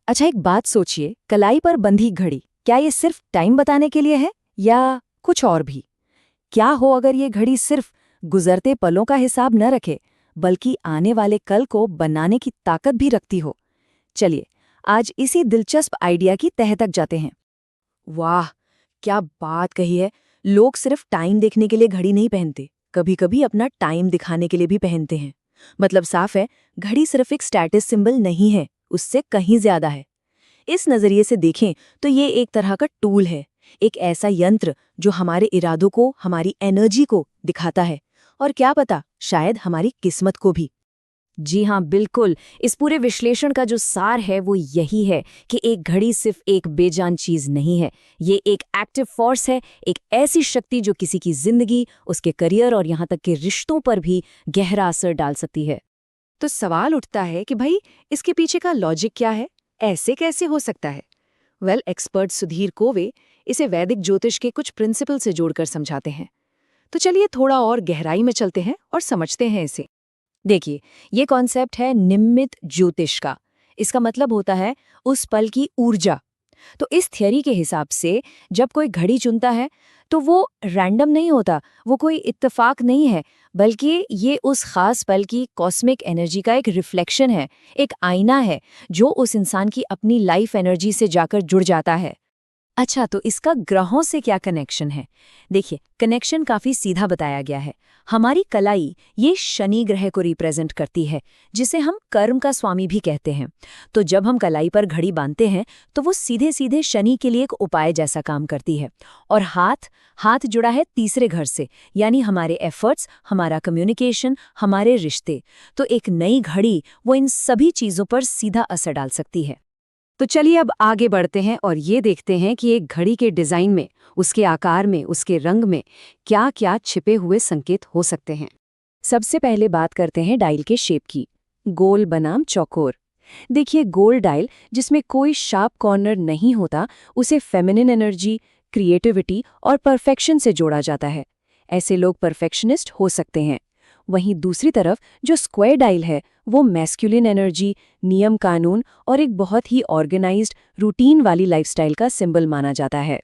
अच्छा, एक बात सोचिए, कलाई पर बंधी घड़ी, क्या ये सिर्फ टाइम बताने के लिए है या कुछ और भी? क्या हो अगर ये घड़ी सिर्फ गुजरते पलों का हिसाब न रखे, बल्कि आने वाले कल को बनाने की ताकत भी रखती हो? चलिए, आज इसी दिलचस्प आइडिया की तह तक जाते हैं। वाह, क्या बात कही है। लोग सिर्फ टाइम देखने के लिए घड़ी नहीं पहनते, कभी-कभी अपना टाइम दिखाने के लिए भी पहनते हैं। मतलब साफ है, घड़ी सिर्फ एक स्टेटस सिंबल नहीं है, उससे कहीं ज्यादा है। इस नजरिए से देखें तो ये एक तरह का टूल है, एक ऐसा यंत्र जो हमारे इरादों को, हमारी एनर्जी को दिखाता है, और क्या पता, शायद हमारी किस्मत को भी। जी हाँ, बिल्कुल। इस पूरे विश्लेषण का जो सार है वो यही है कि एक घड़ी सिर्फ एक बेजान चीज नहीं है। ये एक एक्टिव फोर्स है, एक ऐसी शक्ति जो किसी की जिंदगी, उसके करियर और यहाँ तक के रिश्तों पर भी गहरा असर डाल सकती है। तो सवाल उठता है कि भाई, इसके पीछे का लॉजिक क्या है? ऐसे कैसे हो सकता है? एक्सपर्ट सुधीर कोवे इसे वैदिक ज्योतिष के कुछ प्रिंसिपल से जोड़कर समझाते हैं। तो चलिए थोड़ा और गहराई में चलते हैं और समझते हैं इसे। देखिए, ये कॉन्सेप्ट है निमित्त ज्योतिष का। इसका मतलब होता है उस पल की ऊर्जा। तो इस थियरी के हिसाब से जब कोई घड़ी चुनता है तो वो रैंडम नहीं होता, वो कोई इत्तेफाक नहीं है, बल्कि ये उस खास पल की कॉस्मिक एनर्जी का एक रिफ्लेक्शन है, एक आईना है जो उस इंसान की अपनी लाइफ एनर्जी से जाकर जुड़ जाता है। अच्छा, तो इसका ग्रहों से क्या कनेक्शन है? देखिए, कनेक्शन काफी सीधा बताया गया है। हमारी कलाई ये शनि ग्रह को रिप्रेजेंट करती है, जिसे हम कर्म का स्वामी भी कहते हैं। तो जब हम कलाई पर घड़ी बांधते हैं तो वो सीधे सीधे शनि के लिए एक उपाय जैसा काम करती है। और हाथ हाथ जुड़ा है तीसरे घर से, यानी हमारे एफर्ट्स, हमारा कम्युनिकेशन, हमारे रिश्ते। तो एक नई घड़ी वो इन सभी चीजों पर सीधा असर डाल सकती है। तो चलिए अब आगे बढ़ते हैं और ये देखते हैं कि एक घड़ी के डिजाइन में, उसके आकार में, उसके रंग में क्या-क्या छिपे हुए संकेत हो सकते हैं। सबसे पहले बात करते हैं डायल के शेप की। गोल बनाम चौकोर। देखिए, गोल डायल जिसमें कोई शार्प कॉर्नर नहीं होता, उसे फेमिनिन एनर्जी, क्रिएटिविटी और परफेक्शन से जोड़ा जाता है। ऐसे लोग परफेक्शनिस्ट हो सकते हैं। वहीं दूसरी तरफ जो स्क्वायर डायल है, वो मैस्कुलिन एनर्जी, नियम कानून और एक बहुत ही ऑर्गेनाइज्ड रूटीन वाली लाइफस्टाइल का सिंबल माना जाता है।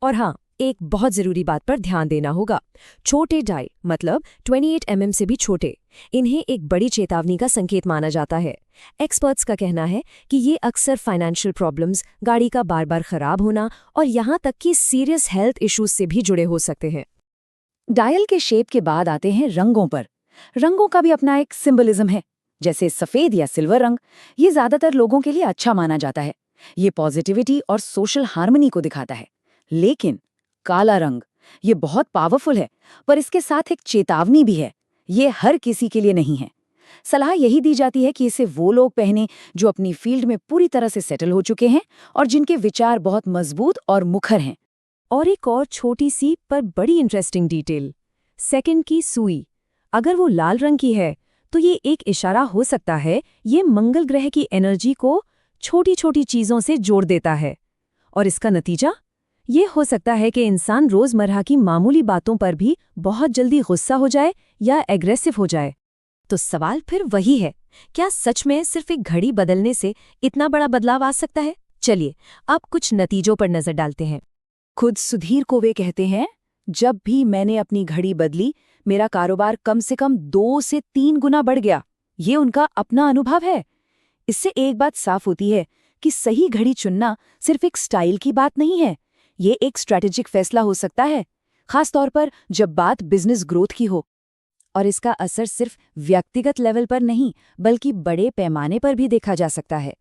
और हाँ, एक बहुत जरूरी बात पर ध्यान देना होगा। छोटे डायल मतलब 28 mm से भी छोटे, इन्हें एक बड़ी चेतावनी का संकेत माना जाता है। एक्सपर्ट्स का कहना है कि ये अक्सर फाइनेंशियल प्रॉब्लम्स, गाड़ी का बार बार खराब होना और यहाँ तक कि सीरियस हेल्थ इश्यूज से भी जुड़े हो सकते हैं। डायल के शेप के बाद आते हैं रंगों पर। रंगों का भी अपना एक सिंबलिज्म है। जैसे सफेद या सिल्वर रंग, ये ज्यादातर लोगों के लिए अच्छा माना जाता है। ये पॉजिटिविटी और सोशल हार्मनी को दिखाता है। लेकिन काला रंग, ये बहुत पावरफुल है, पर इसके साथ एक चेतावनी भी है। ये हर किसी के लिए नहीं है। सलाह यही दी जाती है कि इसे वो लोग पहने जो अपनी फील्ड में पूरी तरह से सेटल हो चुके हैं और जिनके विचार बहुत मजबूत और मुखर हैं। और एक और छोटी सी पर बड़ी इंटरेस्टिंग डिटेल, सेकंड की सुई। अगर वो लाल रंग की है तो ये एक इशारा हो सकता है ये मंगल ग्रह की एनर्जी को छोटी छोटी चीजों से जोड़ देता है। और इसका नतीजा ये हो सकता है कि इंसान रोजमर्रा की मामूली बातों पर भी बहुत जल्दी गुस्सा हो जाए या एग्रेसिव हो जाए। तो सवाल फिर वही है, क्या सच में सिर्फ एक घड़ी बदलने से इतना बड़ा बदलाव आ सकता है? चलिए अब कुछ नतीजों पर नजर डालते हैं। खुद सुधीर कोवे कहते हैं, जब भी मैंने अपनी घड़ी बदली, मेरा कारोबार कम से कम 2 से 3 गुना बढ़ गया। ये उनका अपना अनुभव है। इससे एक बात साफ होती है कि सही घड़ी चुनना सिर्फ एक स्टाइल की बात नहीं है, ये एक स्ट्रैटेजिक फैसला हो सकता है, खास तौर पर जब बात बिजनेस ग्रोथ की हो। और इसका असर सिर्फ व्यक्तिगत लेवल पर नहीं, बल्कि बड़े पैमाने पर भी देखा जा सकता है।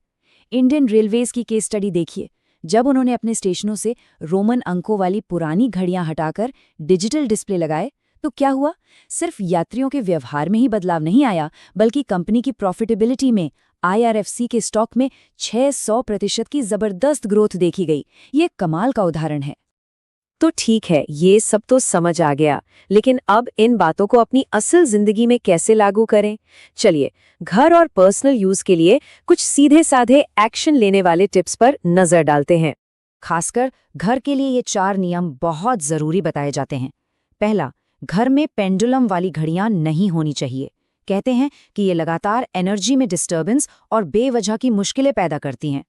इंडियन रेलवेज की केस स्टडी देखिए। जब उन्होंने अपने स्टेशनों से रोमन अंकों वाली पुरानी घड़ियां हटाकर डिजिटल डिस्प्ले लगाए, तो क्या हुआ? सिर्फ यात्रियों के व्यवहार में ही बदलाव नहीं आया, बल्कि कंपनी की प्रॉफिटेबिलिटी में, IRFC के स्टॉक में 600% की जबरदस्त ग्रोथ देखी गई। ये कमाल का उदाहरण है। तो ठीक है, ये सब तो समझ आ गया, लेकिन अब इन बातों को अपनी असल जिंदगी में कैसे लागू करें? चलिए, घर और पर्सनल यूज के लिए कुछ सीधे साधे एक्शन लेने वाले टिप्स पर नजर डालते हैं। खासकर घर के लिए ये 4 नियम बहुत जरूरी बताए जाते हैं। पहला, घर में पेंडुलम वाली घड़ियां नहीं होनी चाहिए। कहते हैं कि ये लगातार एनर्जी में डिस्टर्बेंस और बेवजह की मुश्किलें पैदा करती हैं।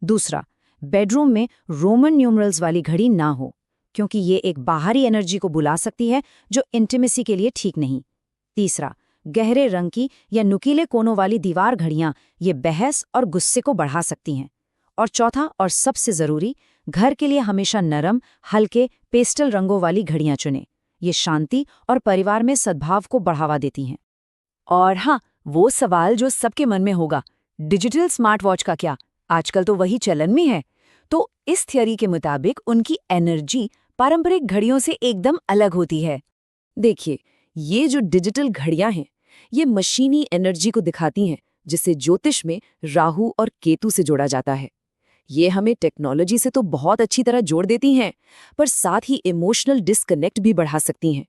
दूसरा, बेडरूम में रोमन न्यूमरल्स वाली घड़ी ना हो, क्योंकि ये एक बाहरी एनर्जी को बुला सकती है जो इंटीमेसी के लिए ठीक नहीं। तीसरा, गहरे रंग की या नुकीले कोनों वाली दीवार घड़ियां ये बहस और गुस्से को बढ़ा सकती हैं। और चौथा और सबसे ज़रूरी, घर के लिए हमेशा नरम, हल्के, पेस्टल रंगों वाली घड़ियां चुनें। ये शांति और परिवार में सद्भाव को बढ़ावा देती हैं। और हाँ, वो सवाल जो सबके मन में होगा, डिजिटल स्मार्ट वॉच का क्या? आजकल तो वही चलन में है। तो इस थियरी के मुताबिक उनकी एनर्जी पारंपरिक घड़ियों से एकदम अलग होती है। देखिए, ये जो डिजिटल घड़ियां हैं, ये मशीनी एनर्जी को दिखाती हैं, जिसे ज्योतिष में राहु और केतु से जोड़ा जाता है। ये हमें टेक्नोलॉजी से तो बहुत अच्छी तरह जोड़ देती हैं, पर साथ ही इमोशनल डिस्कनेक्ट भी बढ़ा सकती हैं।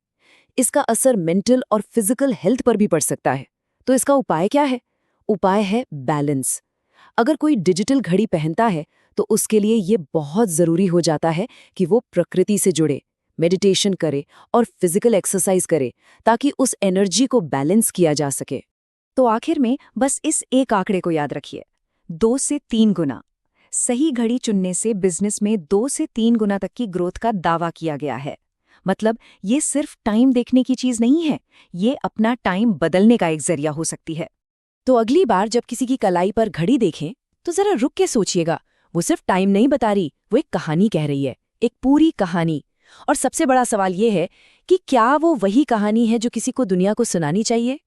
इसका असर मेंटल और फिजिकल हेल्थ पर भी पड़ सकता है। तो इसका उपाय क्या है? उपाय है बैलेंस। अगर कोई डिजिटल घड़ी पहनता है तो उसके लिए ये बहुत ज़रूरी हो जाता है कि वो प्रकृति से जुड़े, मेडिटेशन करे और फिजिकल एक्सरसाइज करे, ताकि उस एनर्जी को बैलेंस किया जा सके। तो आखिर में बस इस एक आंकड़े को याद रखिए, 2 से 3 गुना। सही घड़ी चुनने से बिजनेस में 2 से 3 गुना तक की ग्रोथ का दावा किया गया है। मतलब ये सिर्फ टाइम देखने की चीज नहीं है, ये अपना टाइम बदलने का एक जरिया हो सकती है। तो अगली बार जब किसी की कलाई पर घड़ी देखें तो जरा रुक के सोचिएगा, वो सिर्फ टाइम नहीं बता रही, वो एक कहानी कह रही है, एक पूरी कहानी। और सबसे बड़ा सवाल ये है कि क्या वो वही कहानी है जो किसी को दुनिया को सुनानी चाहिए?